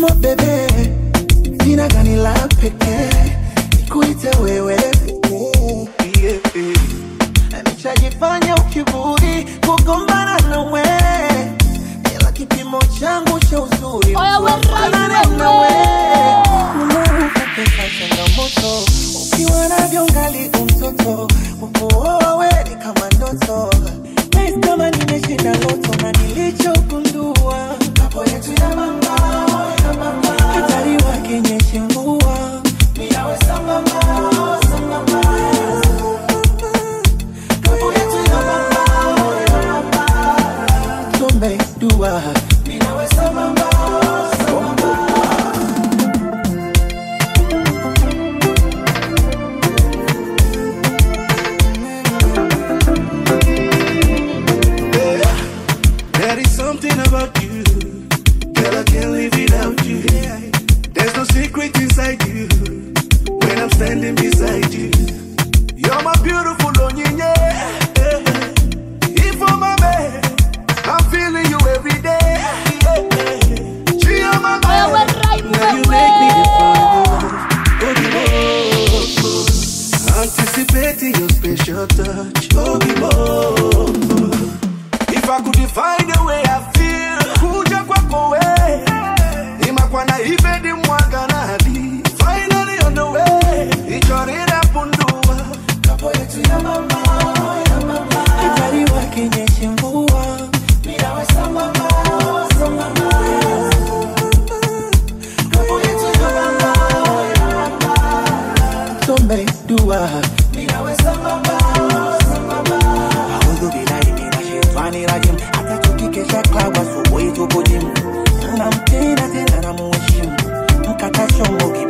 my baby, sina gani la pekee, nikuite wewe pekee. Nimeshajifanya ukiburi kugombana na wewe, ila kipimo changu cha uzuri kufanana na wewe. Unapopeka changamoto, ukiwa na viongali mtoto, wewe ni kama ndoto. Nice kama nimeshinda loto na nilichogundua, hapo yetu ya mama, hatari wake nyeshe mvua, miawe sambamba, sambamba. Hapo yetu ya mama, tumbe dua, miawe sambamba, sambamba. There is something about you, girl, I can't live without you. There's no secret inside you, when I'm standing beside you. You're my beautiful Onyinye. If I'm a man, I'm feeling you every day. She on my mind, now you make me fall. Anticipating your special touch, if I could find a way I feel, kuja kwako we, imakwana ibedi mwaganadi. Finally on the way, ichorira pundua, hapo yetu ya mama, hatari wake nyeshe mvua, miawe sambamba, sambamba. Hapo yetu ya mama, tumbe dua, miawe sambamba, sambamba. Audhu bilahi minashaitanir rajim, hata tukikesha klabu asubuhi tuko gym. Nampenda tena namuheshimu, mkata shongo